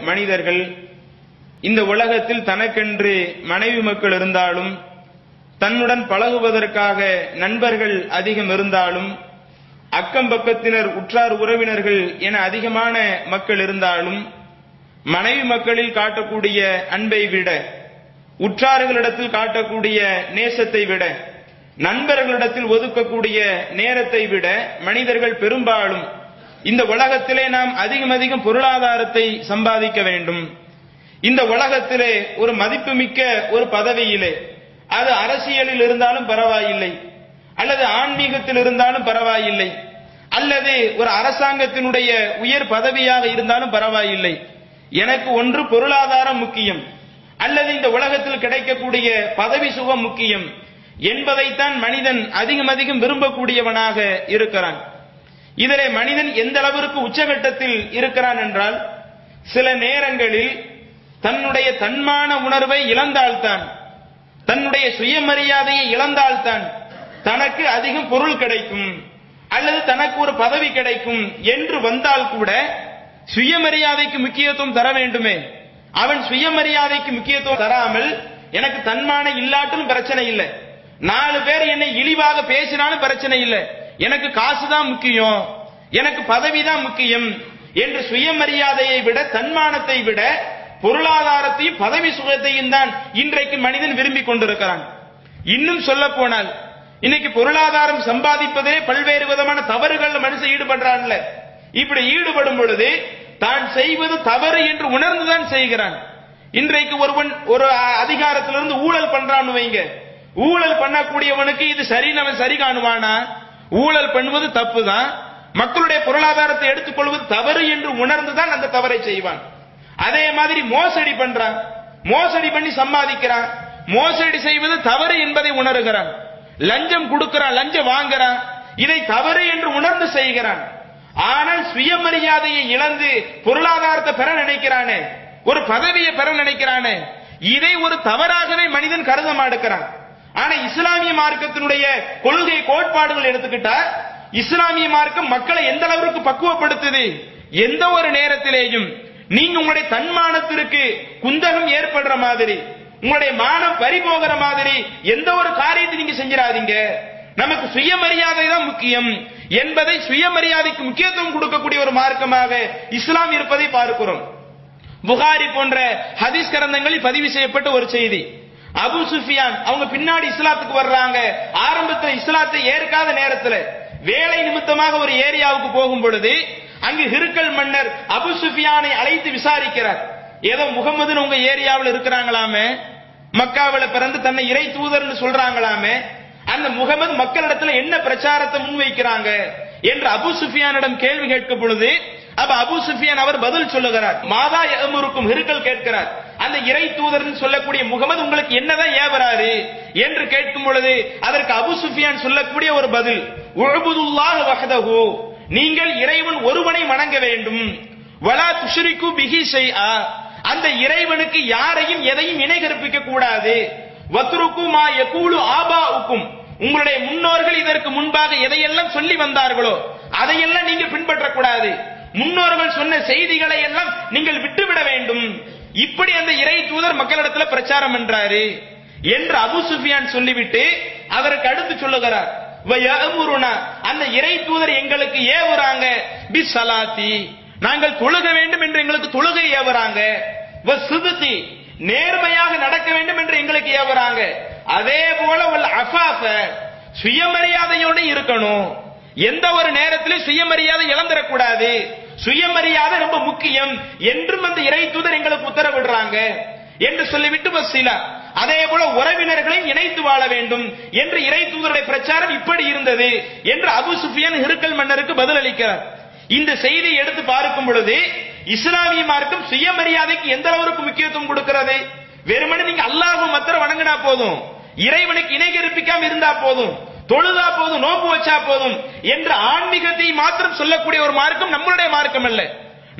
மனிதர்கள் இந்த உலகத்தில் தனக்கென்று மனைவி மக்கள் இருந்தாலும், தன்னுடன் பழகுவதற்காக நண்பர்கள் அதிகம் இருந்தாலும், அக்கம் பக்கத்தினர் உற்றார் உறவினர்கள் என அதிகமான மக்கள் இருந்தாலும், மனைவி மக்களில் காட்டக்கூடிய அன்பை விட, உற்றார்களிடத்தில் காட்டக்கூடிய நேசத்தை விட, நண்பர்களிடத்தில் ஒதுக்கக்கூடிய நேரத்தை விட மனிதர்கள் பெரும்பாலும் இந்த உலகத்திலே நாம் அதிகம் பொருளாதாரத்தை சம்பாதிக்க வேண்டும். இந்த உலகத்திலே ஒரு மதிப்புமிக்க ஒரு பதவியிலே, அது அரசியலில் இருந்தாலும் பரவாயில்லை, அல்லது ஆன்மீகத்தில் இருந்தாலும் பரவாயில்லை, அல்லது ஒரு அரசாங்கத்தினுடைய உயர் பதவியாக இருந்தாலும் பரவாயில்லை, எனக்கு ஒன்று பொருளாதாரம் முக்கியம், அல்லது இந்த உலகத்தில் கிடைக்கக்கூடிய பதவி சுகம் முக்கியம் என்பதைத்தான் மனிதன் அதிகம் விரும்பக்கூடியவனாக இருக்கிறான். இதிலே மனிதன் எந்த அளவிற்கு உச்சகட்டத்தில் இருக்கிறான் என்றால், சில நேரங்களில் தன்னுடைய தன்மான உணர்வை இழந்தால்தான், தன்னுடைய சுயமரியாதையை இழந்தால்தான் தனக்கு அதிகம் பொருள் கிடைக்கும், அல்லது தனக்கு ஒரு பதவி கிடைக்கும் என்று வந்தால் கூட சுயமரியாதைக்கு முக்கியத்துவம் தர வேண்டுமே. அவன் சுயமரியாதைக்கு முக்கியத்துவம் தராமல், எனக்கு தன்மான இல்லாட்டும் பிரச்சனை இல்லை, 4 பேர் என்னை இழிவாக பேசினாலும் பிரச்சனை இல்லை, எனக்கு காசுதான் முக்கியம், எனக்கு பதவிதான் முக்கியம் என்று சுயமரியாதையை விட, தன்மானத்தை விட, பொருளாதாரத்தையும் பதவி சுகத்தையும் தான் இன்றைக்கு மனிதன் விரும்பிக் கொண்டிருக்கிறான். இன்னும் சொல்ல போனால், இன்னைக்கு பொருளாதாரம் சம்பாதிப்பதே பல்வேறு விதமான தவறுகள் மனுஷன் ஈடுபடுறான்ல. இப்படி ஈடுபடும் பொழுது தான் செய்வது தவறு என்று உணர்ந்துதான் செய்கிறான். இன்றைக்கு ஒருவன் ஒரு அதிகாரத்திலிருந்து ஊழல் பண்றான்னு வைங்க, ஊழல் பண்ணக்கூடியவனுக்கு இது சரின்னு அவன் சரி காணுவானா? ஊழல் பண்ணுவது தப்பு தான், மக்களுடைய பொருளாதாரத்தை எடுத்துக்கொள்வது தவறு என்று உணர்ந்துதான் அந்த தவறை செய்வான். அதே மாதிரி மோசடி பண்றான், மோசடி பண்ணி சம்பாதிக்கிறான், மோசடி செய்வது தவறு என்பதை உணர்கிறான், லஞ்சம் கொடுக்கிறான், லஞ்சம் வாங்குறான், இதை தவறு என்று உணர்ந்து செய்கிறான். ஆனால் சுயமரியாதையை இழந்து பொருளாதாரத்தை பெற நினைக்கிறானே, ஒரு பதவியை பெற நினைக்கிறானே, இதை ஒரு தவறாகவே மனிதன் கருத மாட்டேங்கிறான். ஆனா இஸ்லாமிய மார்க்கத்தினுடைய கொள்கை கோட்பாடுகள் எடுத்துக்கிட்டா, இஸ்லாமிய மார்க்கம் மக்களை எந்த அளவுக்கு பக்குவப்படுத்துது, எந்த ஒரு நேரத்திலேயும் நீங்க உங்களுடைய தன்மானத்திற்கு குந்தகம் ஏற்படுற மாதிரி, உங்களுடைய மானம் பறிபோகிற மாதிரி எந்த ஒரு காரியத்தை நீங்க செஞ்சிடாதீங்க, நமக்கு சுயமரியாதை தான் முக்கியம் என்பதை, சுயமரியாதைக்கு முக்கியத்துவம் கொடுக்கக்கூடிய ஒரு மார்க்கமாக இஸ்லாம் இருப்பதை பார்க்கிறோம். புகாரி போன்ற ஹதீஸ் கிரந்தங்களில் பதிவு செய்யப்பட்ட ஒரு செய்தி, அபு சுஃபியான் அவங்க பின்னாடி இஸ்லாத்துக்கு வர்றாங்க. ஆரம்பத்தில் இஸ்லாத்தை ஏற்காத நேரத்தில் வேலை நிமித்தமாக ஒரு ஏரியாவுக்கு போகும் பொழுது அங்கு ஹிருக்கல் மன்னர் அபு சுஃபியானை அழைத்து விசாரிக்கிறார். ஏதோ முகமதுன்னு உங்க ஏரியாவில் இருக்கிறாங்களாமே, மக்காவில் பிறந்து தன்னை இறை தூதர்னு சொல்றாங்களாமே, அந்த முகமது மக்களிடத்தில் என்ன பிரச்சாரத்தை முன்வைக்கிறாங்க என்று அபு சுஃபியானிடம் கேள்வி கேட்கும் பொழுது, அப்ப அபு சுஃபியான் அவர் பதில் சொல்லுகிறார். மாதா யஅமுருக்கும், ஹிருக்கல் கேட்கிறார், அந்த இறை தூதர்னு சொல்லக்கூடிய முகமது உங்களுக்கு என்னதான் ஏவராரு என்று கேட்கும் பொழுது அதற்கு அபு சுஃபியான் சொல்லக்கூடிய ஒரு பதில், உஅ்புதுல்லாஹ வஹ்தஹு, நீங்கள் இறைவன் ஒருவனை வணங்க வேண்டும், வலா துஷ்ரிகு பிஹி ஷைஆ, அந்த இறைவனுக்கு யாரையும் எதையும் இணை கற்பிக்க கூடாது, வத்ருக்கு மா யகூலு ஆபாஉக்கும், உங்களுடைய முன்னோர்கள் இதற்கு முன்பாக எதையெல்லாம் சொல்லி வந்தார்களோ அதையெல்லாம் நீங்க பின்பற்றக்கூடாது, முன்னோர்கள் சொன்ன செய்திகளை எல்லாம் நீங்கள் விட்டுவிட வேண்டும். இப்படி அந்த இறை தூதர் மக்களிடத்தில் பிரச்சாரம் பண்றாரு என்று அபு சுஃபியான் சொல்லிவிட்டு அதற்கு அடுத்து சொல்லுகிறார், வயஅமுருனா, அந்த இறை தூதர் எங்களுக்கு ஏவுறாங்க, பிஸ்ஸலாத்தி, நாங்கள் தொழுக வேண்டும் என்று எங்களுக்கு தொழுகை ஏவுறாங்க, வஸ்ஸித்கி, நேர்மையாக நடக்க வேண்டும் என்று எங்களுக்கு ஏவுறாங்க, அதே போல வல் அஃபாஃப, சுயமரியாதையோடு இருக்கணும், எந்த ஒரு நேரத்திலும் சுயமரியாதை இழந்துடக்கூடாது, சுயமரியாதை ரொம்ப முக்கியம் என்றும் அந்த இறை தூதர் எங்களுக்கு உத்தரவிடுறாங்க என்று சொல்லிவிட்டு வசிலா, அதே போல உறவினர்களையும் இணைத்து வாழ வேண்டும் என்று இறை தூதருடைய பிரச்சாரம் இப்படி இருந்தது என்று அபு சுஃபியான் ஹிருக்கல் மன்னருக்கு பதில் அளிக்கிறார். இந்த செய்தியை எடுத்து பார்க்கும் பொழுது இஸ்லாமிய மார்க்கம் சுயமரியாதைக்கு எந்த அளவுக்கு முக்கியத்துவம் கொடுக்கிறது. வெறுமனே நீங்க அல்லாஹ்வை மாத்திரம் வணங்கினா போதும், இறைவனுக்கு இணை கற்பிக்காம இருந்தா போதும், தொழுதா போதும், நோன்பு வச்சா போதும் என்று ஆன்மீகத்தை மாத்திரம் சொல்லக்கூடிய ஒரு மார்க்கம் நம்மளுடைய மார்க்கம் அல்ல.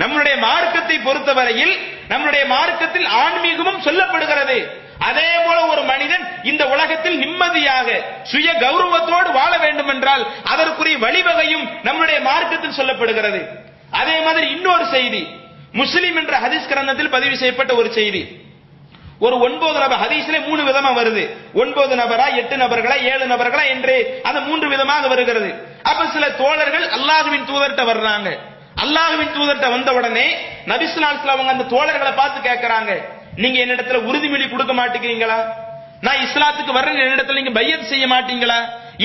நம்மளுடைய மார்க்கத்தை பொறுத்தவரையில் நம்மளுடைய மார்க்கத்தில் ஆன்மீகமும் சொல்லப்படுகிறது. அதே போல ஒரு மனிதன் இந்த உலகத்தில் நிம்மதியாக சுய கௌரவத்தோடு வாழ வேண்டும் என்றால் அதற்குரிய வழிவகையும் நம்முடைய மார்க்கத்தில் சொல்லப்படுகிறது. அதே மாதிரி இன்னொரு செய்தி, முஸ்லிம் என்ற ஹதீஸ் கிரந்தத்தில் பதிவு செய்யப்பட்ட ஒரு செய்தி. ஒரு 9 நபர் ஹதீஸ்ல 3 விதமா வருது. 9 நபரா, 8 நபர்களா, 7 நபர்களா என்று அந்த 3 விதமாக வருகிறது. அப்ப சில தோழர்கள் அல்லாஹ்வின் தூதர்கிட்ட வர்றாங்க. அல்லாஹ்வின் தூதர்கிட்ட வந்த உடனே நபி ஸல்லல்லாஹு அலைஹி வஸல்லம் அந்த தோழர்களை பார்த்து கேட்கறாங்க, நீங்க என்னிடத்துல உறுதிமொழி கொடுக்க மாட்டீங்களா? நான் இஸ்லாத்துக்கு வர்றேன், என்னிடத்துல நீங்க பையத் செய்ய மாட்டீங்களா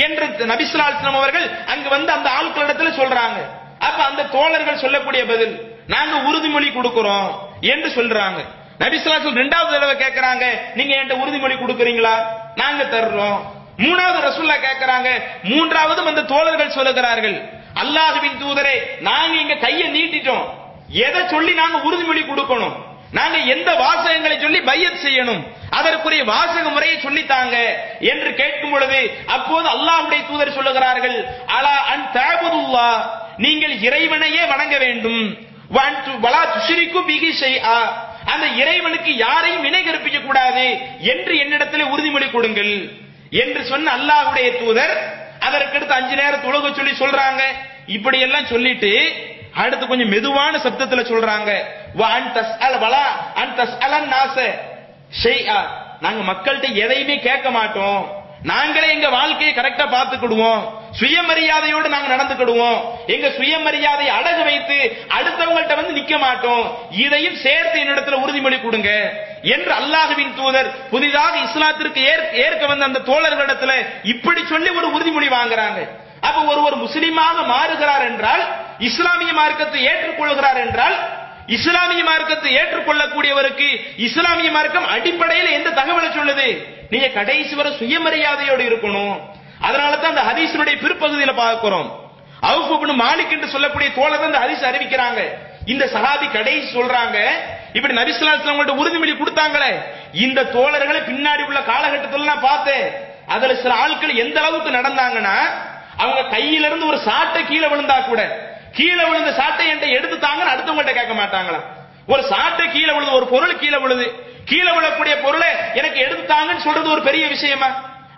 என்று நபி ஸல்லல்லாஹு அலைஹி வஸல்லம் அவர்கள் அங்க வந்து அந்த ஆட்களிடத்துல சொல்றாங்க. அப்ப அந்த தோழர்கள் சொல்லக்கூடிய பதில், நாங்க உறுதிமொழி கொடுக்கிறோம் என்று சொல்றாங்க. நபி ஸல்லல்லாஹு அலைஹி வஸல்லம் இரண்டாவது தடவை கேட்கறாங்க, நீங்க என்கிட்ட உறுதிமொழி கொடுக்கறீங்களா? நாங்க தர்றோம். மூணாவது ரசூலுல்லாஹ் கேட்கறாங்க. மூன்றாவதும் அந்த தோழர்கள் சொல்லுகிறார்கள், அல்லாஹ்வின் தூதரே, நாங்க இங்க கையை நீட்டிட்டோம், எதை சொல்லி நாங்க உறுதிமொழி கொடுக்கணும்? நாங்க எந்த வாசகங்களை சொல்லி பையத் செய்யணும்? அதற்குரிய வாசக முறையை சொல்லித்தாங்க என்று கேட்கும் பொழுது அப்போது அல்லாஹ்வுடைய தூதர் சொல்லுகிறார்கள், அலா அன் தஅபுதுல்லாஹ், நீங்கள் இறைவனையே வணங்க வேண்டும், வலா துஷ்ரிகு பிஹி ஷைஆ, அந்த இறைவனுக்கு யாரையும் இணை கற்பிக்க கூடாது என்று என்னிடத்தில் உறுதிமொழி கொடுங்கள் என்று சொன்ன அல்லாஹ்வுடைய தூதர் அதற்கடுத்து 5 நேரம் தொழுக சொல்லி சொல்றாங்க. இப்படி எல்லாம் சொல்லிட்டு அடுத்து கொஞ்சம் மெதுவான சப்தத்துல சொல்றாங்க, நாங்க மக்கள்கிட்ட எதையுமே கேட்க மாட்டோம், நாங்களே எங்க வாழ்க்கையை கரெக்டா பார்த்துக்கிடுவோம், சுயமரியாதையோடு நாங்க நடந்துக்கிடுவோம், எங்க சுயமரியாதையை அடகு வைத்து அடுத்தவங்கள்ட்ட வந்து நிக்க மாட்டோம், இதையும் சேர்த்து என்னிடத்துல உறுதிமொழி கொடுங்க என்று அல்லாஹ்வின் தூதர் புதிதாக இஸ்லாத்திற்கு ஏற்க வந்த அந்த தோழர்களிடத்துல இப்படி சொல்லி ஒரு உறுதிமொழி வாங்குறாங்க. அப்ப ஒருவர் முஸ்லிமாக மாறுகிறார் என்றால், இஸ்லாமிய மார்க்கத்தை ஏற்றுக்கொள்கிறார் என்றால், இஸ்லாமிய மார்க்கத்தை ஏற்றுக்கொள்ளக்கூடியவருக்கு இஸ்லாமிய மார்க்கம் அடிப்படையில் எந்த தகவலை சொல்லுது? நீங்க கடைசி வரை சுயமரியாதையோடு இருக்கணும். அதனால தான் அந்த ஹதீஸினுடைய பிற்பகுதியில பார்க்கிறோம், அவுஃப் இப்னு மாலிக் என்று சொல்லக்கூடிய தோழர் அந்த ஹதீஸ் அறிவிக்கிறாங்க. இந்த சஹாபி கடைசி சொல்றாங்க, இப்படி நபி ஸல்லல்லாஹு அலைஹி வஸல்லம் உறுதிமொழி கொடுத்தாங்களே, இந்த தோழர்களை பின்னாடி உள்ள காலகட்டத்தில் நான் பார்த்தேன். அதுல சில ஆட்கள் எந்த அளவுக்கு நடந்தாங்கன்னா, அவங்க கையிலிருந்து ஒரு சாட்டை கீழே விழுந்தா கூட, கீழே விழுந்த சாட்டை என்கிட்ட எடுத்து தாங்கன்னு அடுத்தவங்கள்ட்ட கேட்க மாட்டாங்களா? ஒரு சாட்டை கீழே விழுது, ஒரு பொருள் கீழே விழுது, கீழே விழக்கூடிய பொருளை எனக்கு எடுத்து தாங்கன்னு சொல்றது ஒரு பெரிய விஷயமா?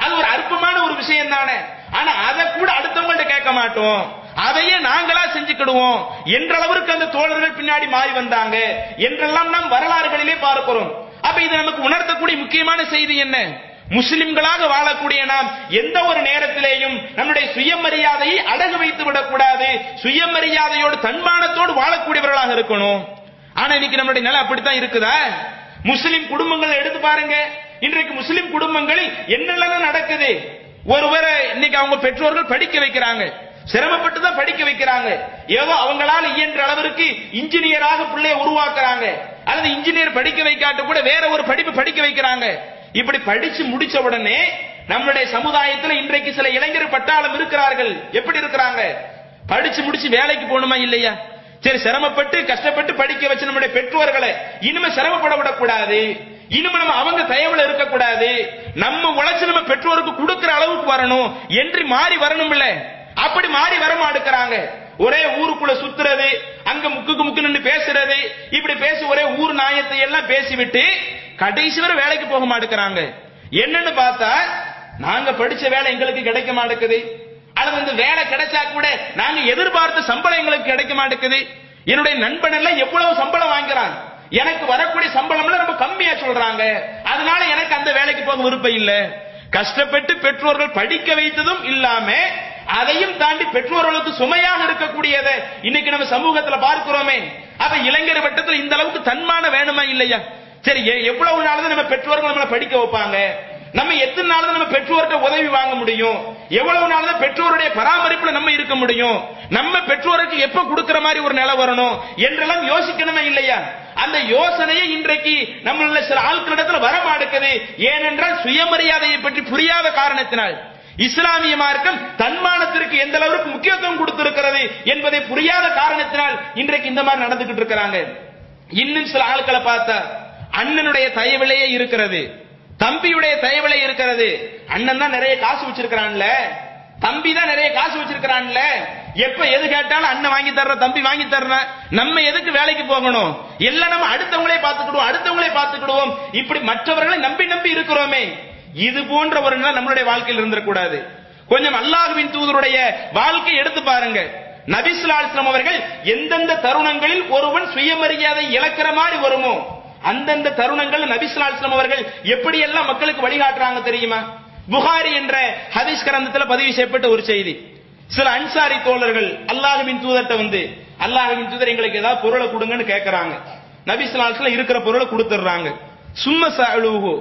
அது ஒரு அற்பமான ஒரு விஷயம் தானே. ஆனா அதை கூட அடுத்தவங்கள்ட்ட கேட்க மாட்டோம், அதையே நாங்களா செஞ்சுக்கிடுவோம் என்ற அளவிற்கு அந்த தோழர்கள் பின்னாடி மாறி வந்தாங்க என்றெல்லாம் நாம் வரலாறுகளிலே பார்க்கிறோம். அப்ப இது நமக்கு உணர்த்தக்கூடிய முக்கியமான செய்தி என்ன? முஸ்லிம்களாக வாழக்கூடிய நாம் எந்த ஒரு நேரத்திலேயும் நம்முடைய சுயமரியாதையை அடகு வைத்து விடக்கூடாது, சுயமரியாதையோடு தன்மானத்தோடு வாழக்கூடியவர்களாக இருக்கணும். ஆனா இன்னைக்கு நம்முடைய நிலை அப்படித்தான் இருக்குதா? முஸ்லிம் குடும்பங்களை எடுத்து பாருங்க, இன்றைக்கு முஸ்லிம் குடும்பங்களில் என்னெல்லாம் நடக்குது? ஒருவரை இன்னைக்கு அவங்க பெற்றோர்கள் படிக்க வைக்கிறாங்க, சிரமப்பட்டு தான் படிக்க வைக்கிறாங்க, ஏதோ அவங்களால இயன்ற அளவிற்கு இன்ஜினியராக பிள்ளைய உருவாக்குறாங்க, அல்லது இன்ஜினியர் படிக்க வைக்காட்டு கூட வேற ஒரு படிப்பு படிக்க வைக்கிறாங்க. இப்படி படிச்சு முடிச்ச உடனே நம்முடைய சமுதாயத்தில் இன்றைக்கு சில இளைஞர் பட்டாளம் இருக்கிறார்கள். எப்படி இருக்கிறாங்க? படிச்சு முடிச்சு வேலைக்கு போகணுமா இல்லையா? சரி, சிரமப்பட்டு கஷ்டப்பட்டு படிக்க வச்சு நம்முடைய பெற்றோர்களை இனிமே சிரமப்பட விடக்கூடாது, இனிமே நம்ம அவங்க தயவுல இருக்கக்கூடாது, நம்ம உழைச்சு நம்ம பெற்றோருக்கு கொடுக்கிற அளவுக்கு வரணும் என்று மாறி வரணும் இல்ல? அப்படி மாறி வர மாட்டேங்கிறாங்க. ஒரே ஊருக்குள்ள சுத்துறது, அங்க முக்குக்கு முக்கு நின்று பேசுறது, இப்படி பேசி ஒரே ஊர் நாயத்தை எல்லாம் பேசிவிட்டு கடைசி வரை வேலைக்கு போக மாட்டேங்கிறாங்க. என்னன்னு பார்த்தா, நாங்க படிச்ச வேலை எங்களுக்கு கிடைக்க மாட்டேங்குது, அல்லது இந்த வேலை கிடைச்சா கூட நாங்க எதிர்பார்த்த சம்பளம் எங்களுக்கு கிடைக்க மாட்டேங்குது. என்னுடைய நண்பன் எல்லாம் எவ்வளவு சம்பளம் வாங்குறான், எனக்கு வரக்கூடிய சம்பளம்ல ரொம்ப கம்மியா சொல்றாங்க, அதனால எனக்கு அந்த வேலைக்கு போக விருப்பம் இல்ல. கஷ்டப்பட்டு பெற்றோர்கள் படிக்க வைத்ததும் இல்லாம அதையும் தாண்டி பெற்றோர்களுக்கு சுமையாக இருக்கக்கூடியதை இன்னைக்கு நம்ம சமூகத்தில் பார்க்கிறோமே. அப்ப இளைஞர் வட்டத்தில் இந்த அளவுக்கு தன்மான வேணுமா இல்லையா? சரி, எவ்வளவு நாள் தான் நம்ம பெற்றோர்கள் நம்மளை படிக்க வைப்பாங்க? நம்ம எத்தனை நாள் தான் நம்ம பெற்றோர்கிட்ட உதவி வாங்க முடியும்? எவ்வளவு நாள் தான் பெற்றோருடைய பராமரிப்புல நம்ம இருக்க முடியும்? நம்ம பெற்றோருக்கு எப்ப கொடுக்கிற மாதிரி ஒரு நிலை வரணும் என்றெல்லாம் யோசிக்கணுமே இல்லையா? அந்த யோசனையை இன்றைக்கு நம்மள சில ஆட்களிடத்தில் வர மாட்டேங்குது. ஏனென்றால் சுயமரியாதையை பற்றி புரியாத காரணத்தினால், இஸ்லாமிய மார்க்கம் தன்மானத்திற்கு எந்த அளவுக்கு முக்கியத்துவம் கொடுத்திருக்கிறது என்பதை புரியாத காரணத்தினால் இன்றைக்கு இந்த மாதிரி நடந்துகிட்டு இருக்கிறாங்க. இன்னும் சில ஆட்களை பார்த்தா அண்ணனுடைய தயவிலேயே இருக்கிறது, தம்பியுடைய தயவிலே இருக்கிறது. அண்ணன் தான் நிறைய காசு வச்சிருக்கிறான்ல, தம்பி தான் நிறைய காசு வச்சிருக்கிறான்ல, எப்ப எது கேட்டாலும் அண்ணன் வாங்கி தர்ற, தம்பி வாங்கி தர்ற, நம்ம எதுக்கு வேலைக்கு போகணும்? எல்லாம் நம்ம அடுத்தவங்களே பார்த்துக்கிடுவோம். இப்படி மற்றவர்களை நம்பி நம்பி இருக்கிறோமே. இது போன்ற ஒரு நிலை நம்மளுடைய வாழ்க்கையில் இருந்திடக்கூடாது. கொஞ்சம் அல்லாஹ்வின் தூதருடைய வாழ்க்கை எடுத்து பாருங்க. நபி ஸல்லல்லாஹு அலைஹி வஸல்லம் அவர்கள் எந்தெந்த தருணங்களில் ஒருவன் சுயமரியாதை இழக்கிற மாதிரி வருமோ அந்தந்த தருணங்கள் நபி ஸல்லல்லாஹு அலைஹி வஸல்லம் அவர்கள் எப்படி எல்லாம் மக்களுக்கு வழிகாட்டுறாங்க தெரியுமா? புகாரி என்ற ஹதீஸ் கிரந்தத்தில் பதிவு செய்யப்பட்ட ஒரு செய்தி. சில அன்சாரி தோழர்கள் அல்லாஹ்வின் தூதர்ட்ட வந்து, அல்லாஹ்வின் தூதர் எங்களுக்கு ஏதாவது பொருளை கொடுங்கன்னு கேட்கறாங்க. நபி ஸல்லல்லாஹு அலைஹி வஸல்லம் இருக்கிற பொருளை கொடுத்துறாங்க. சும்ம சஅலுஹு,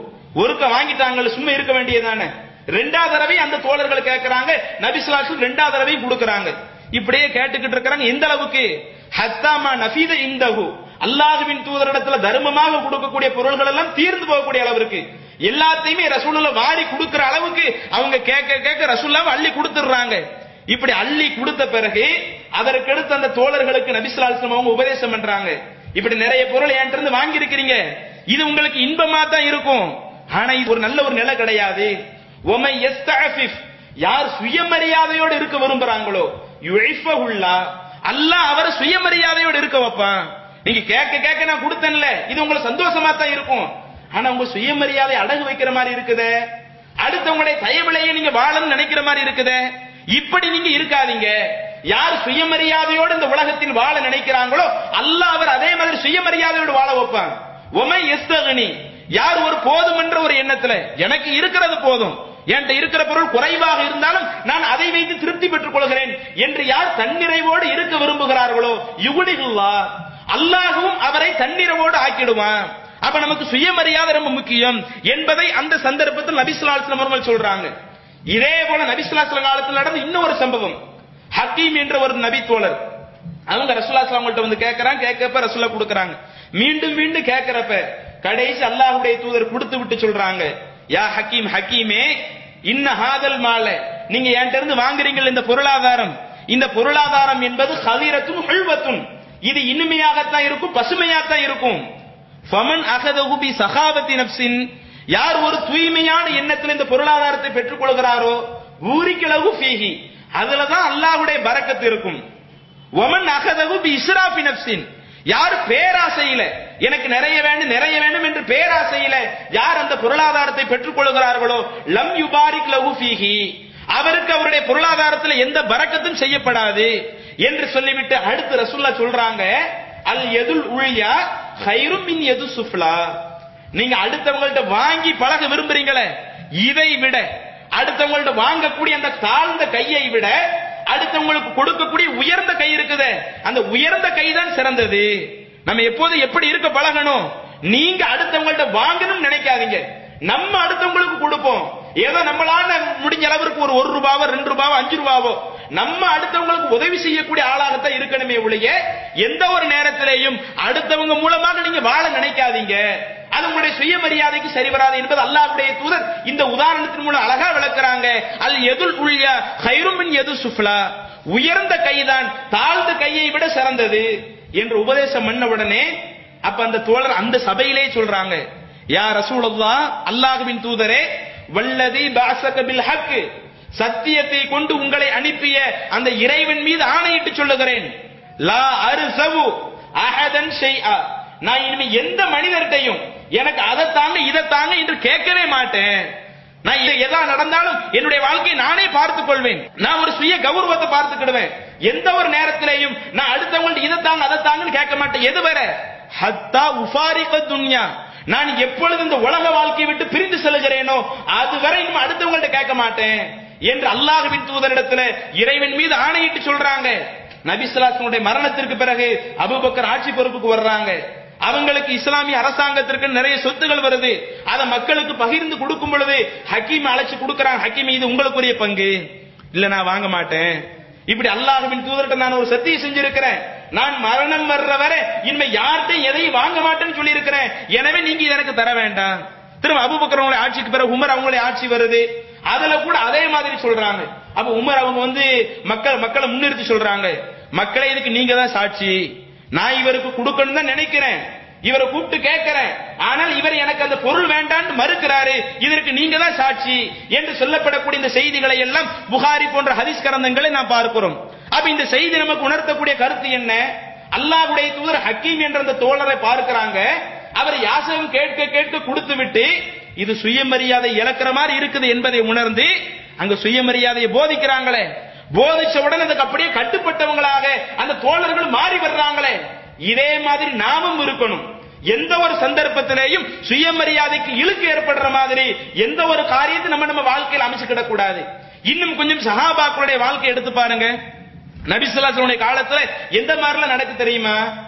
ஒருக்க வாங்கிட்டாங்க, சும்மா இருக்க வேண்டியதானே. ரெண்டாவது தடவை அந்த தோழர்கள் கேட்கறாங்க, நபி ஸல்லல்லாஹு அலைஹி வஸல்லம் ரெண்டாவது தடவை கொடுக்கறாங்க. இப்படியே கேட்டுக்கிட்டு இருக்காங்க. எந்த அளவுக்கு? ஹத்தாமா நஃபீத இந்தஹு, அல்லாஹ்வின் தூதரிடத்துல தர்மமாக கொடுக்கக்கூடிய பொருள்கள் எல்லாம் தீர்ந்து போகக்கூடிய அளவுக்கு எல்லாத்தையுமே ரசூலுல்லாஹ் வாரி கொடுக்கிற அளவுக்கு அவங்க கேட்க கேட்க ரசூலுல்லாஹ் அள்ளி கொடுத்துறாங்க. இப்படி அள்ளி கொடுத்த பிறகு அதற்கடுத்து அந்த தோழர்களுக்கு நபி ஸல்லல்லாஹு அலைஹி வஸல்லம் அவங்க உபதேசம் பண்றாங்க. இப்படி நிறைய பொருள் என்கிட்ட இருந்து வாங்கி இருக்கிறீங்க, இது உங்களுக்கு இன்பமா தான் இருக்கும், ஆனா இது ஒரு நல்ல ஒரு நிலை கிடையாது. ஒமை யஸ்தஅஃபிஃப், யார் சுயமரியாதையோடு இருக்க விரும்புறாங்களோ யுஇஃபஹுல்லாஹ், அல்லாஹ் அவரை சுயமரியாதையோடு இருக்க வைப்பான். நீங்க கேட்க கேட்க நான் கொடுத்தேன்ல, இது உங்களுக்கு சந்தோஷமா தான் இருக்கும், ஆனா உங்க சுயமரியாதை அடகு வைக்கிற மாதிரி இருக்குதே, அடுத்தவங்களுடைய தயவிலேயே நீங்க வாழணும்னு நினைக்கிற மாதிரி இருக்குதே, இப்படி நீங்க இருக்காதீங்க. யார் சுயமரியாதையோடு இந்த உலகத்தில் வாழ நினைக்கிறாங்களோ அல்லாஹ் அவர் அதே மாதிரி சுயமரியாதையோடு வாழ வைப்பான். ஒமை யஸ்தகினி, யார் ஒரு போதும் என்ற ஒரு எண்ணத்துல எனக்கு இருக்கிறது போதும், என்கிட்ட இருக்கிற பொருள் குறைவாக இருந்தாலும் நான் அதை வைத்து திருப்தி பெற்றுக் கொள்கிறேன் என்று யார் தன்னிறைவோடு இருக்க விரும்புகிறார்களோ யுகுனிகுல்லாஹ், அல்லாஹ்வும் அவரை தன்னிறைவோடு ஆக்கிடுவான். அப்ப நமக்கு சுயமரியாதை ரொம்ப முக்கியம் என்பதை அந்த சந்தர்ப்பத்தில் நபி ஸல்லல்லாஹு அலைஹி வஸல்லம் அவர்கள் சொல்றாங்க. இதே போல நபி ஸல்லல்லாஹு அலைஹி வஸல்லம் காலத்தில் நடந்த இன்னொரு சம்பவம். ஹக்கீம் என்ற ஒரு நபி தோழர், அவங்க ரசூலுல்லாஹி ஸல்லல்லாஹு அலைஹி வஸல்லம் வந்து கேட்கறாங்க, கேட்கப்ப ரசூலுல்லாஹ் கொடுக்கறாங்க. மீண்டும் மீண்டும் கேட்கறப்ப கடைசி அல்லாஹ்வுடைய தூதர் கொடுத்து விட்டு சொல்றாங்க, யா ஹக்கீம், ஹக்கீமே, இன்ன ஹாதல் மால, நீங்க என்கிட்ட இருந்து வாங்குறீங்க இந்த பொருளாதாரம், இந்த பொருளாதாரம் என்பது ஹதீரத்துன் ஹுல்வத்துன், இது இனிமையாகத்தான் இருக்கும், பசுமையாகத்தான் இருக்கும். ஃபமன் அகதஹு பி சகாவத்தி நஃப்ஸின், யார் ஒரு தூய்மையான எண்ணத்தில் இந்த பொருளாதாரத்தை பெற்றுக் கொள்கிறாரோ ஊரிக்கலகு ஃபீஹி, அதுலதான் அல்லாஹ்வுடைய பரக்கத்து இருக்கும். வமன் அகதஹு பி இஸ்ராஃபி நஃப்ஸின், யார் பேராசையில எனக்கு நிறைய வேண்டும் நிறைய வேண்டும் என்று பேராசையில யார் அந்த பொருளாதாரத்தை பெற்றுக் கொள்கிறார்களோ லம் யுபாரிக் லஹு ஃபீஹி, அவருக்கு அவருடைய பொருளாதாரத்தில் எந்த பரக்கத்தும் செய்யப்படாது என்று சொல்லிவிட்டு அடுத்து ரசூலுல்லாஹ் சொல்றாங்க, அல் யதுல் உல்யா கைரும் மின் யது சுஃப்லா, நீங்க அடுத்தவங்கள்ட்ட வாங்கி பழக விரும்புறீங்களே, இதை விட அடுத்தவங்கள்ட்ட வாங்கக்கூடிய அந்த தாழ்ந்த கையை விட அடுத்தவங்களுக்கு கொடுக்கக்கூடிய உயர்ந்த கை இருக்குது, அந்த உயர்ந்த கை தான் சிறந்தது. நம்ம எப்போது எப்படி இருக்க பழகணும், நீங்க அடுத்தவங்கள்ட்ட வாங்கணும்னு நினைக்காதீங்க, நம்ம அடுத்தவங்களுக்கு கொடுப்போம். ஏதோ நம்மளால முடிஞ்ச அளவிற்கு ஒரு 1 ரூபாவோ 2 ரூபாவோ 5 ரூபாவோ நம்ம அடுத்தவங்களுக்கு உதவி செய்யக்கூடிய ஆளாகத்தான் இருக்கணுமே ஒழிய எந்த ஒரு நேரத்திலேயும் அடுத்தவங்க மூலமாக நீங்க வாழ நினைக்காதீங்க, அது உங்களுடைய சுயமரியாதைக்கு சரி வராது என்பது அல்லாஹ்வுடைய தூதர் இந்த உதாரணத்தின் மூலம் அழகா விளக்குறாங்க. அல் யதுல் உல்யா கைரும் மின் யது சுஃப்லா, உயர்ந்த கைதான் தாழ்ந்த கையை விட சிறந்தது என்று உபதேசம் பண்ண உடனே அப்ப அந்த தோழர் அந்த சபையிலே சொல்றாங்க, யா ரசூலுல்லாஹ், அல்லாஹ்வின் தூதரே, வல்லதி பஅஸக பில் ஹக், சத்தியத்தை கொண்டு உங்களை அனுப்பிய அந்த இறைவன் மீது ஆணையிட்டு சொல்லுகிறேன், லா அர்ஸவு அஹதன் ஷைஆ, நான் இனிமே எந்த மனிதர்கிட்டையும் எனக்கு அதை தாங்க இதை தாங்க என்று கேட்கவே மாட்டேன். நான் எதா நடந்தாலும் என்னுடைய வாழ்க்கையை நானே பார்த்துக் கொள்வேன், நான் ஒரு சுய கௌரவத்தை பார்த்துக்கிடுவேன். எந்த ஒரு நேரத்திலேயும் நான் அடுத்தவங்கள்ட்ட இதை தாங்க அதை தாங்கன்னு கேட்க மாட்டேன். எதுவரை ஹத்தா உஃபாரிக துன்யா, நான் எப்பொழுது இந்த உலக வாழ்க்கையை விட்டு பிரிந்து செல்கிறேனோ அதுவரை இன்னும் அடுத்தவங்கள்ட்ட கேட்க மாட்டேன் என்று அல்லாஹ்வின் தூதரிடத்துல இறைவன் மீது ஆணையிட்டு சொல்றாங்க. நபி ஸல்லல்லாஹு அலைஹி வஸல்லம் மரணத்திற்கு பிறகு அபூபக்கர் ஆட்சி பொறுப்புக்கு வர்றாங்க. அவங்களுக்கு இஸ்லாமிய அரசாங்கத்திற்கு நிறைய சொத்துகள் வருது, அதை மக்களுக்கு பகிர்ந்து கொடுக்கும் பொழுது ஹக்கீம் அழைச்சு கொடுக்கறாங்க, ஹக்கீம் இது உங்களுக்குரிய பங்கு, இல்ல நான் வாங்க மாட்டேன். இப்படி அல்லாஹ்வின் தூதர்கிட்ட நான் ஒரு சத்தியம் செஞ்சிருக்கிறேன், நான் மரணம் வர்ற வரை இனிமே யார்கிட்டையும் எதையும் வாங்க மாட்டேன்னு சொல்லி இருக்கிறேன், எனவே நீங்க எனக்கு தர வேண்டாம். திரும்ப அபூபக்கர் அவங்களுடைய ஆட்சிக்கு பிறகு உமர் அவங்களுடைய ஆட்சி வருது, அதுல கூட அதே மாதிரி சொல்றாங்க. அப்ப உமர் அவங்க மக்களை முன்னிறுத்தி சொல்றாங்க, மக்களை இதுக்கு நீங்க தான் சாட்சி, நான் இவருக்கு கொடுக்கணும் தான் நினைக்கிறேன், இவரை கூப்பிட்டு கேட்கிறேன், ஆனால் இவர் எனக்கு அந்த பொருள் வேண்டான்னு மறுக்கிறாரு, இதற்கு நீங்க தான் சாட்சி என்று சொல்லப்படக்கூடிய இந்த செய்திகளை எல்லாம் புகாரி போன்ற ஹதீஸ் கிரந்தங்களை நாம் பார்க்கிறோம். அப்ப இந்த செய்தி நமக்கு உணர்த்தக்கூடிய கருத்து என்ன, அல்லாஹ்வுடைய தூதர் ஹக்கீம் என்ற அந்த தோழரை பார்க்கிறாங்க, அவர் யாசகம் கேட்க கேட்க கொடுத்து விட்டு இது சுயமரியாதை இழக்கிற மாதிரி இருக்குது என்பதை உணர்ந்து அங்க சுயமரியாதையை போதிக்கிறாங்களே, போதிச்ச உடனே அதுக்கு அப்படியே கட்டுப்பட்டவங்களாக அந்த தோழர்கள் மாறி வர்றாங்களே, இதே மாதிரி நாமும் இருக்கணும். எந்த ஒரு சந்தர்ப்பத்திலேயும் சுயமரியாதைக்கு இழுக்கு ஏற்படுற மாதிரி எந்த ஒரு காரியத்தை நம்ம வாழ்க்கையில் அமைச்சுக்கிடக் கூடாது. இன்னும் கொஞ்சம் சஹாபாக்களுடைய வாழ்க்கை எடுத்து பாருங்க. நபி ஸல்லல்லாஹு அலைஹி வஸல்லம் காலத்துல எந்த மாதிரிலாம் நடக்கு தெரியுமா?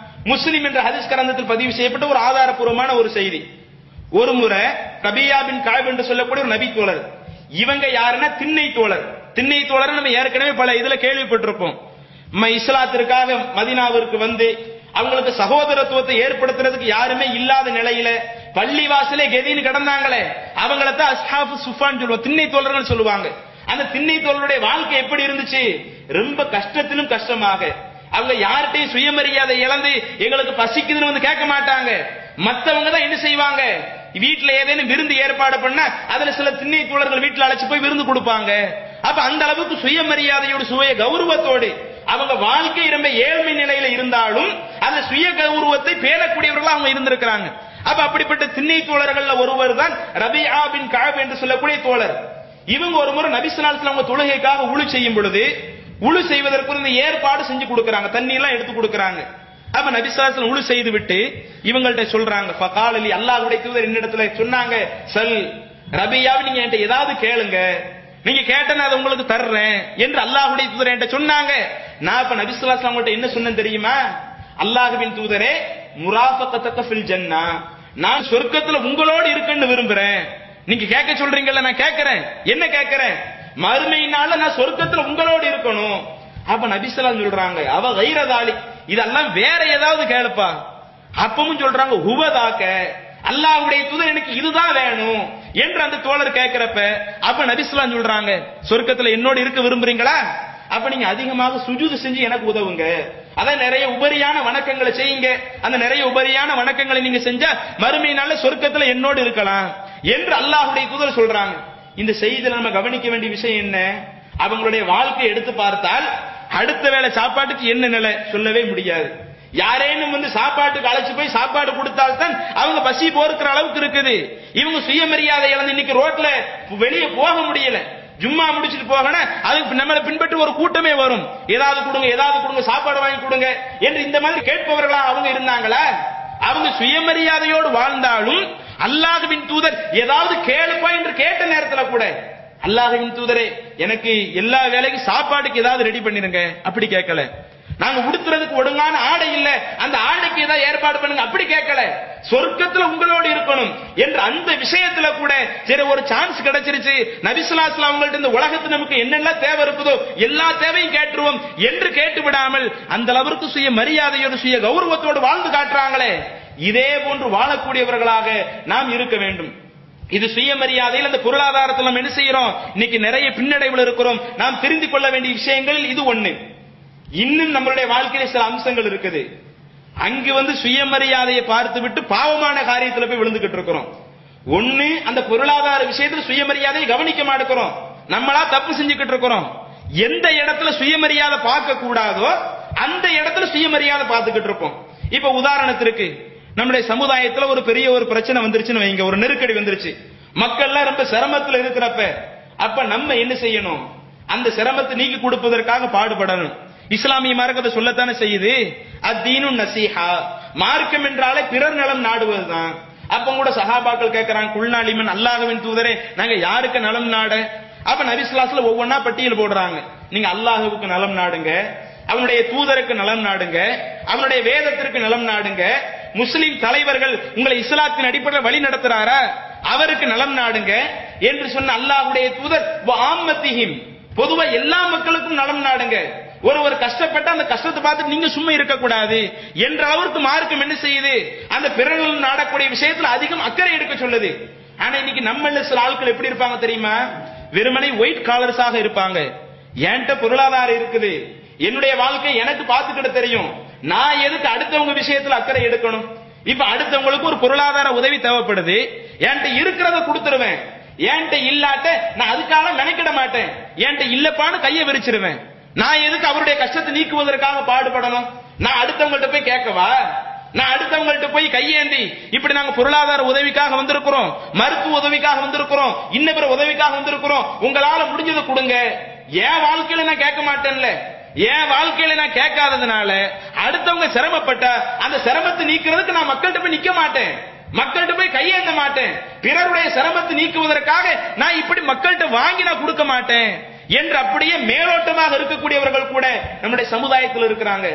முஸ்லிம் என்ற ஹதீஸ் கிரந்தத்தில் பதிவு செய்யப்பட்ட ஒரு ஆதாரபூர்வமான ஒரு செய்தி. ஒரு முறை ரபியா பின் கஅப் என்று சொல்லக்கூடிய ஒரு நபி தோழர், இவங்க யாருன்னா திண்ணை தோழர். திண்ணை தோழர் நம்ம ஏற்கனவே பல இதுல கேள்விப்பட்டிருப்போம். இஸ்லாத்திற்காக மதீனாவிற்கு வந்து அவங்களுக்கு சகோதரத்துவத்தை ஏற்படுத்துறதுக்கு யாருமே இல்லாத நிலையில பள்ளிவாசலே கெதின்னு கிடந்தாங்களே, அவங்களத்தான் அஸ்ஹாபு சுஃபான் சொல்லுவாங்க, திண்ணை தோழர்கள் சொல்லுவாங்க. அந்த திண்ணை தோழருடைய வாழ்க்கை எப்படி இருந்துச்சு? ரொம்ப கஷ்டத்திலும் கஷ்டமாக. அவங்க யார்கிட்டையும் சுயமரியாதை இழந்து எங்களுக்கு பசிக்குதுன்னு வந்து கேட்க மாட்டாங்க. மத்தவங்க தான் என்ன செய்வாங்க, வீட்டுல ஏதேனும் விருந்து ஏற்பாடு பண்ண அதுல சில திண்ணை தோழர்கள் வீட்டுல அழைச்சு போய் விருந்து கொடுப்பாங்க. அப்ப அந்த அளவுக்கு சுயமரியாதையோடு சுய கௌரவத்தோடு அவங்க வாழ்க்கை ரொம்ப ஏழ்மை நிலையில இருந்தாலும் அந்த சுய கௌரவத்தை பேணக்கூடியவர்களா அவங்க இருந்திருக்கிறாங்க. அப்ப அப்படிப்பட்ட திண்ணை தோழர்கள் ஒருவர் தான் ரபியா பின் கஅப் என்று சொல்லக்கூடிய தோழர். இவங்க ஒரு முறை நபி ஸல்லல்லாஹு அலைஹி வஸல்லம் தொழுகைக்காக உளு செய்யும் பொழுது உளு செய்வதற்கு இந்த ஏற்பாடு செஞ்சு கொடுக்கறாங்க, தண்ணி எல்லாம் எடுத்து கொடுக்கறாங்க. அப்ப நபி ஸல்லல்லாஹு அலைஹி வஸல்லம் உளு செய்து விட்டு இவங்கள்ட்ட சொல்றாங்க, ஃபகால லி, அல்லாஹ்வுடைய தூதர் என்னிடத்துல சொன்னாங்க, சல் ரபியாவை நீங்க என்கிட்ட ஏதாவது கேளுங்க, நீங்க கேட்டா அதை உங்களுக்கு தர்றேன் என்று அல்லாஹ்வுடைய தூதர் என்கிட்ட சொன்னாங்க. நான் இப்ப நபி ஸல்லல்லாஹு அலைஹி வஸல்லம் என்ன சொன்னேன் தெரியுமா? அல்லாஹ்வின் தூதரே, முராஃபகத்தக ஃபில் ஜன்னா, நான் சொர்க்கத்துல உங்களோடு இருக்கேன்னு விரும்புறேன். நீங்க கேட்க சொல்றீங்கல்ல, நான் கேட்கிறேன். என்ன கேட்கிறேன்? மறுமையினால நான் சொர்க்கத்துல உங்களோடு இருக்கணும். அப்ப நபி ஸல்லல்லாஹு அலைஹி வஸல்லம் சொல்றாங்க, அவ கைரதாலி, இதெல்லாம் வேற ஏதாவது கேளுப்பா. அப்பவும் சொல்றாங்க, ஹுவதாக்க, அல்லாஹ்வுடைய தூதர் எனக்கு இதுதான் வேணும் என்று அந்த தோழர் கேட்கிறப்ப அப்ப நபி ஸல்லல்லாஹு அலைஹி வஸல்லம் சொல்றாங்க, சொர்க்கத்துல என்னோட இருக்க விரும்புறீங்களா? அப்ப நீங்க அதிகமாக சுஜூது செஞ்சு எனக்கு உதவுங்க, அதான் நிறைய உபரியான வணக்கங்களை செய்யுங்க. அந்த நிறைய உபரியான வணக்கங்களை நீங்க செஞ்சா மறுமையினால சொர்க்கத்துல என்னோடு இருக்கலாம் என்று அல்லாஹ்வுடைய தூதர் சொல்றாங்க. இந்த செய்தியில நம்ம கவனிக்க வேண்டிய விஷயம் என்ன? அவங்களுடைய வாழ்க்கையை எடுத்து பார்த்தால் அடுத்த வேளை சாப்பாட்டுக்கு என்ன நிலை சொல்லவே முடியாது. யாரேனும் வந்து சாப்பாட்டுக்கு அழைச்சு போய் சாப்பாடு கொடுத்தால்தான் அவங்க பசி போருக்கிற அளவுக்கு இருக்குது. இவங்க சுயமரியாதை இழந்து இன்னைக்கு ரோட்ல வெளியே போக முடியல. ஜும்மா முடிச்சிட்டு போகணும், அதுக்கு நம்மளை பின்பற்றி ஒரு கூட்டமே வரும், ஏதாவது கொடுங்க ஏதாவது கொடுங்க, சாப்பாடு வாங்கி கொடுங்க என்று இந்த மாதிரி கேட்பவர்களா அவங்க இருந்தாங்களா? அவங்க சுயமரியாதையோடு வாழ்ந்தாலும் அல்லாஹ்வின் தூதர் ஏதாவது கேளுப்பா என்று கேட்ட நேரத்தில் கூட அல்லாஹ்வின் தூதரே எனக்கு எல்லா வேலைக்கும் சாப்பாடுக்கு ஏதாவது ரெடி பண்ணிருங்க அப்படி கேட்கல. நாங்க உடுத்துறதுக்கு ஒழுங்கான ஆடை இல்ல, அந்த ஆடைக்கு ஏதாவது ஏற்பாடு பண்ணுங்க அப்படி கேட்கல. சொர்க்கத்துல உங்களோடு இருக்கணும் என்ற அந்த விஷயத்துல கூட சரி ஒரு சான்ஸ் கிடைச்சிருச்சு, நபி ஸல்லல்லாஹு அலைஹி வஸல்லம் அவங்கள்ட்ட இந்த உலகத்துல நமக்கு என்னெல்லாம் தேவை இருக்குதோ எல்லா தேவையும் கேட்டுருவோம் என்று கேட்டு விடாமல் அந்த அளவிற்கு சுய மரியாதையோடு சுய கௌரவத்தோடு வாழ்ந்து காட்டுறாங்களே, இதே போன்று வாழக்கூடியவர்களாக நாம் இருக்க வேண்டும். இது சுயமரியாதையில் அந்த பொருளாதாரத்தில் நாம் என்ன செய்யறோம், இன்னைக்கு நிறைய பின்னடைவில் இருக்கிறோம். நாம் தெரிந்து கொள்ள வேண்டிய விஷயங்களில் இது ஒண்ணு. இன்னும் நம்மளுடைய வாழ்க்கையில சில அம்சங்கள் இருக்குது. அங்கு வந்து சுயமரியாதையை பார்த்து விட்டு பாவமான காரியத்துல போய் விழுந்துகிட்டு இருக்கிறோம். ஒண்ணு, அந்த பொருளாதார விஷயத்துல சுயமரியாதையை கவனிக்க மாட்டேங்கிறோம், நம்மளா தப்பு செஞ்சுக்கிட்டு இருக்கிறோம். எந்த இடத்துல சுயமரியாதை பார்க்க கூடாதோ அந்த இடத்துல சுயமரியாதை பார்த்துக்கிட்டு இருப்போம். இப்ப உதாரணத்திற்கு நம்முடைய சமுதாயத்துல ஒரு பெரிய ஒரு பிரச்சனை வந்துருச்சுன்னு வைங்க, ஒரு நெருக்கடி வந்துருச்சு, மக்கள் எல்லாம் ரொம்ப சிரமத்தில் இருக்கிறப்ப அப்ப நம்ம என்ன செய்யணும், அந்த சிரமத்தை நீக்கி கொடுப்பதற்காக பாடுபடணும். இஸ்லாமிய மார்க்கத்தை சொல்லத்தானே செய்யுது, அத்தீனு நசீஹா, மார்க்கம் என்றாலே பிறர் நலம் நாடுவதுதான். அப்ப கூட சஹாபாக்கள் கேட்கிறாங்க, குல்நாலிமன், அல்லாஹ்வின் தூதரே நாங்க யாருக்கு நலம் நாட? அப்ப நபி ஸல்லல்லாஹு அலைஹி வஸல்லம் ஒவ்வொன்னா பட்டியல் போடுறாங்க. நீங்க அல்லாஹ்வுக்கு நலம் நாடுங்க, அவனுடைய தூதருக்கு நலம் நாடுங்க, அவனுடைய வேதத்திற்கு நலம் நாடுங்க, முஸ்லிம் தலைவர்கள் உங்களை இஸ்லாத்தின் அடிப்படையில் வழி நடத்துறாரா அவருக்கு நலம் நாடுங்க என்று சொன்ன அல்லாஹ்வுடைய தூதர் ஆம்மத்திஹிம், பொதுவா எல்லா மக்களுக்கும் நலம் நாடுங்க. ஒருவர் கஷ்டப்பட்ட அந்த கஷ்டத்தை பார்த்து நீங்க சும்மா இருக்க கூடாது என்ற அளவுக்கு மார்க்கம் என்ன செய்யுது, அந்த பிறர்கள் நாடக்கூடிய விஷயத்துல அதிகம் அக்கறை எடுக்க சொல்லுது. ஆனா இன்னைக்கு நம்மள சில ஆட்கள் எப்படி இருப்பாங்க தெரியுமா, வெறுமனை ஒயிட் காலர்ஸாக இருப்பாங்க. என்கிட்ட பொருளாதாரம் இருக்குது, என்னுடைய வாழ்க்கை எனக்கு பார்த்துக்கிட்ட தெரியும், நான் எதுக்கு அடுத்தவங்க விஷயத்துல அக்கறை எடுக்கணும்? இப்ப அடுத்தவங்களுக்கு ஒரு பொருளாதார உதவி தேவைப்படுது, என்கிட்ட இருக்கிறத கொடுத்துருவேன், என்கிட்ட இல்லாட்ட நான் அதுக்காக நினைக்கிட மாட்டேன், என்கிட்ட இல்லப்பான்னு கையை விரிச்சிருவேன். நான் எதுக்கு அவருடைய கஷ்டத்தை நீக்குவதற்காக பாடுபடணும்? நான் அடுத்தவங்கள்ட்ட போய் கேட்கவா? நான் அடுத்தவங்கள்ட்ட போய் கையேந்தி இப்படி நாங்க பொருளாதார உதவிக்காக வந்திருக்கிறோம், மருத்துவ உதவிக்காக வந்திருக்கிறோம், இன்ன பிற உதவிக்காக வந்திருக்கிறோம், உங்களால முடிஞ்சதை கொடுங்க என் வாழ்க்கையில நான் கேட்க மாட்டேன்ல, என் வாழ்க்கையில நான் கேட்காததுனால அடுத்தவங்க சிரமப்பட்டா அந்த சிரமத்தை நீக்கிறதுக்கு நான் மக்கள்கிட்ட போய் நிக்க மாட்டேன், மக்கள்கிட்ட போய் கையேந்த மாட்டேன், பிறருடைய சிரமத்தை நீக்குவதற்காக நான் இப்படி மக்கள்கிட்ட வாங்கி நான் கொடுக்க மாட்டேன் என்று அப்படியே மேலோட்டமாக இருக்கக்கூடியவர்கள் கூட நம்முடைய சமுதாயத்தில் இருக்கிறாங்க.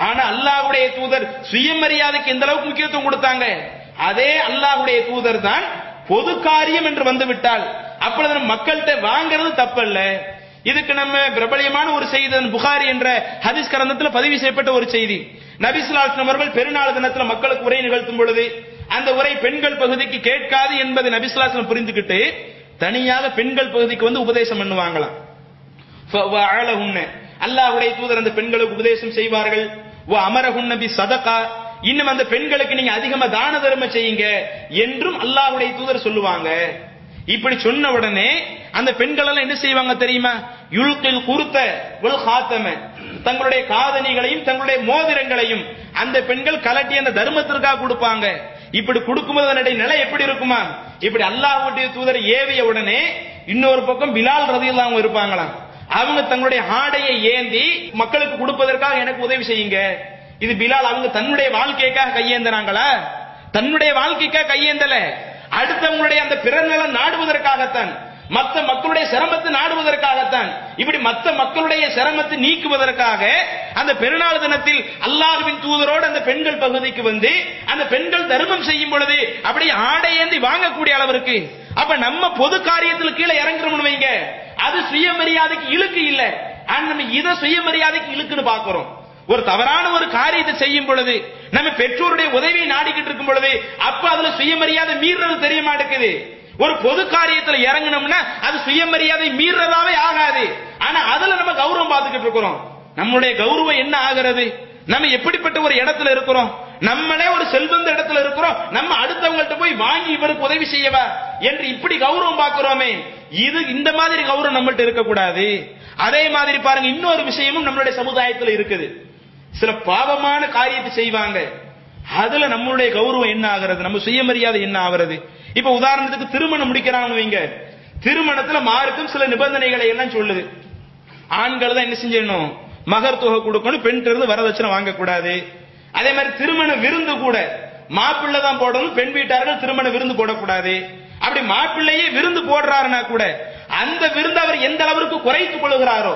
ஆனா அல்லாஹ்வுடைய தூதர் சுயமரியாதைக்கு எந்த அளவுக்கு முக்கியத்துவம் கொடுத்தாங்க. அதே அல்லாஹ்வுடைய தூதர் தான் பொது காரியம் என்று வந்துவிட்டால் அப்பொழுது நம்ம மக்கள்கிட்ட வாங்குறது தப்பல்ல. இதுக்கு நம்ம பிரபலியமான ஒரு செய்தி புகாரி என்ற ஹதீஸ் கிரந்தத்தில் பதிவு செய்யப்பட்ட ஒரு செய்தி. நபி ஸல்லல்லாஹு அலைஹி வஸல்லம் அவர்கள் பெருநாள் தினத்தில் மக்களுக்கு உரை நிகழ்த்தும் பொழுது அந்த உரை பெண்கள் பகுதிக்கு கேட்காது என்பதை நபி ஸல்லல்லாஹு அலைஹி வஸல்லம் புரிந்துகிட்டு தனியாக பெண்கள் பகுதிக்கு வந்து உபதேசம் பண்ணுவாங்களாம். அல்லாஹ்வுடைய தூதர் அந்த பெண்களுக்கு உபதேசம் செய்வார்கள். அமரஹுன்ன பி சதகா, இன்னும் அந்த பெண்களுக்கு நீங்க அதிகமா தான தர்மம் செய்யுங்க என்றும் அல்லாஹ்வுடைய தூதர் சொல்லுவாங்க. இப்படி சொன்ன உடனே அந்த பெண்கள் எல்லாம் என்ன செய்வாங்க தெரியுமா? யுல்கில் குர்த வல் காத்தம, தங்களுடைய காதணிகளையும் தங்களுடைய மோதிரங்களையும் அந்த பெண்கள் கலட்டி அந்த தர்மத்திற்காக கொடுப்பாங்க. இப்படி கொடுக்கும்போது அதனுடைய நிலை எப்படி இருக்குமா? இப்படி அல்லாஹ்வுடைய தூதர் ஏவிய உடனே இன்னொரு பக்கம் பிலால் ரலியல்லாஹு அன்ஹு இருப்பாங்களாம். அவங்க தங்களுடைய ஆடையை ஏந்தி மக்களுக்கு கொடுப்பதற்காக எனக்கு உதவி செய்யுங்க. இது பிலால் அவங்க தன்னுடைய வாழ்க்கைக்காக கையேந்தினாங்களா? தன்னுடைய வாழ்க்கைக்காக கையேந்தல, அடுத்தவங்களுடைய அந்த பிறநலம் நாடுவதற்காகத்தான், மற்ற மக்களுடைய சிரமத்தை நாடுவதற்காகத்தான். இப்படி மற்ற மக்களுடைய சிரமத்தை நீக்குவதற்காக அந்த பெருநாள் தினத்தில் அல்லாஹ்வின் தூதரோடு அந்த பெண்கள் பகுதிக்கு வந்து அந்த பெண்கள் தர்மம் செய்யும் பொழுது அப்படி ஆடையேந்தி வாங்கக்கூடிய அளவிற்கு. அப்ப நம்ம பொது காரியத்தில் கீழே இறங்குறோம்னு வைங்க, அது சுயமரியாதைக்கு இழுக்கு இல்ல. ஆனா நம்ம இதை சுயமரியாதைக்கு இழுக்குன்னு பாக்குறோம். ஒரு தவறான ஒரு காரியத்தை செய்யும் பொழுது நம்ம பெற்றோருடைய உதவியை நாடிக்கிட்டு இருக்கும் பொழுது அப்ப அதுல சுயமரியாதை மீறது தெரிய மாட்டேங்குது. ஒரு பொது காரியத்துல இறங்கணும்னா அது சுயமரியாதை மீறதாவே ஆகாது. ஆனா அதுல நம்ம கௌரவம் பார்த்துக்கிட்டு இருக்கிறோம். நம்முடைய கௌரவம் என்ன ஆகிறது? நம்ம எப்படிப்பட்ட ஒரு இடத்துல இருக்கிறோம்? நம்மளே ஒரு செல்வந்த இடத்துல இருக்கிறோம், நம்ம அடுத்தவங்கள்ட்ட போய் வாங்கி இவருக்கு உதவி செய்யவா என்று இப்படி கௌரவம் பார்க்கிறோமே, இது இந்த மாதிரி கௌரவம் நம்மள்ட்ட இருக்கக்கூடாது. அதே மாதிரி பாருங்க, இன்னொரு விஷயமும் நம்மளுடைய சமுதாயத்தில் இருக்குது. சில பாவமான காரியத்தை செய்வாங்க, அதுல நம்மளுடைய கௌரவம் என்ன ஆகிறது, நம்ம சுயமரியாதை என்ன ஆகிறது? இப்ப உதாரணத்துக்கு திருமணம் முடிக்கிறாங்க வைங்க, திருமணத்துல மார்க்கும் சில நிபந்தனைகளை எல்லாம் சொல்லுது. ஆண்கள் தான் என்ன செஞ்சிடணும், மகர் தொகை கொடுக்கணும், பெண் இருந்து வரதட்சணை வாங்கக்கூடாது. அதே மாதிரி திருமண விருந்து கூட மாப்பிள்ளை தான் போடணும், பெண் வீட்டார்கள் திருமண விருந்து போடக்கூடாது. அப்படி மாப்பிள்ளையே விருந்து போடுறாருன்னா கூட அந்த விருந்து அவர் எந்த அளவுக்கு குறைத்துக் கொள்கிறாரோ,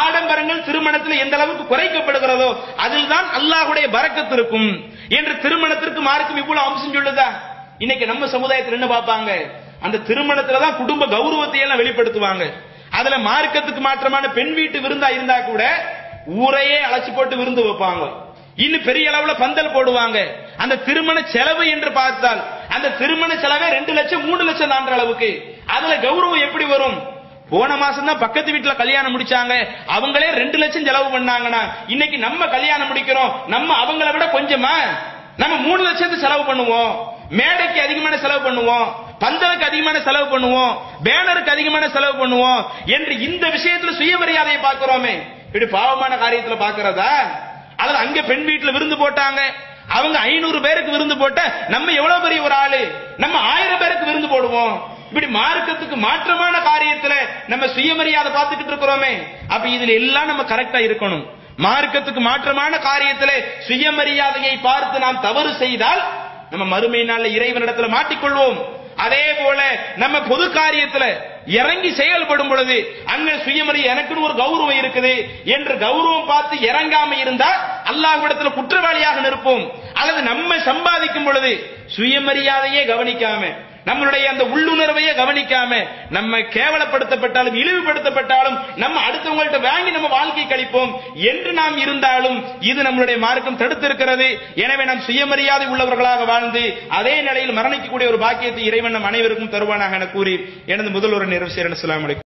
ஆடம்பரங்கள் திருமணத்தில் எந்த அளவுக்கு குறைக்கப்படுகிறதோ அதில் தான் அல்லாஹ்வுடைய பரக்கத்து இருக்கும் என்று திருமணத்திற்கு மார்க்கம் இவ்வளவு அம்சம் சொல்லுதா? இன்னைக்கு நம்ம சமுதாயத்தில் என்ன பார்ப்பாங்க, அந்த திருமணத்துல தான் குடும்ப கௌரவத்தை எல்லாம் வெளிப்படுத்துவாங்க. அதுல மார்க்கத்துக்கு மாற்றமான பெண் வீட்டு விருந்தா இருந்தா கூட ஊரையே அழைச்சி போட்டு விருந்து வைப்பாங்க, இன்னும் பெரிய அளவுல பந்தல் போடுவாங்க. அந்த திருமண செலவு என்று பார்த்தால் அந்த திருமண செலவே 2 லட்சம் 3 லட்சம் தாண்ட அளவுக்கு. அதுல கௌரவம் எப்படி வரும்? போன மாசம் தான் பக்கத்து வீட்டுல கல்யாணம் முடிச்சாங்க, அவங்களே 2 லட்சம் செலவு பண்ணாங்கன்னா இன்னைக்கு நம்ம கல்யாணம் முடிக்கிறோம், நம்ம அவங்கள விட கொஞ்சமா நம்ம 3 லட்சத்தை செலவு பண்ணுவோம், மேடைக்கு அதிகமான செலவு பண்ணுவோம், பந்தலுக்கு அதிகமான செலவு பண்ணுவோம், பேனருக்கு அதிகமான செலவு பண்ணுவோம் என்று இந்த விஷயத்துல சுயமரியாதையை பார்க்கிறோமே, இப்படி பாவமான காரியத்துல பார்க்கிறதா? அல்லது அங்க பெண் வீட்டுல விருந்து போட்டாங்க, அவங்க 500 பேருக்கு விருந்து போட்ட நம்ம எவ்வளவு பெரிய ஒரு ஆளு, நம்ம 1000 பேருக்கு விருந்து போடுவோம். இப்படி மார்க்கத்துக்கு மாற்றமான காரியத்துல நம்ம சுயமரியாதை பார்த்துக்கிட்டு இருக்கிறோமே. அப்ப இதுல எல்லாம் நம்ம கரெக்டா இருக்கணும். மார்க்கத்துக்கு மாற்றமான காரியத்துல சுயமரியாதையை பார்த்து நாம் தவறு செய்தால் நம்ம மறுமை நாள்ல இறைவனிடத்துல மாட்டிக்கொள்வோம். அதே போல நம்ம பொது காரியத்துல இறங்கி செயல்படும் பொழுது அங்க சுயமரியாதை எனக்குன்னு ஒரு கௌரவம் இருக்குது என்று கௌரவம் பார்த்து இறங்காம இருந்தா அல்லாஹ்விடத்துல குற்றவாளியாக நிற்போம். அல்லது நம்ம சம்பாதிக்கும் பொழுது சுயமரியாதையே கவனிக்காம, நம்மளுடைய அந்த உள்ளுணர்வையே கவனிக்காம, நம்ம கேவலப்படுத்தப்பட்டாலும் இழிவுபடுத்தப்பட்டாலும் நம்ம அடுத்தவங்கள்ட்ட வாங்கி நம்ம வாழ்க்கை கழிப்போம் என்று நாம் இருந்தாலும் இது நம்மளுடைய மார்க்கம் தடுத்திருக்கிறது. எனவே நாம் சுயமரியாதை உள்ளவர்களாக வாழ்ந்து அதே நிலையில் மரணிக்கக்கூடிய ஒரு பாக்கியத்தை இறைவன் நம் அனைவருக்கும் தருவானாக என கூறி எனது முதல் ஒரு நிறைவு செய்கிறேன். அஸ்ஸலாமு அலைக்கும்.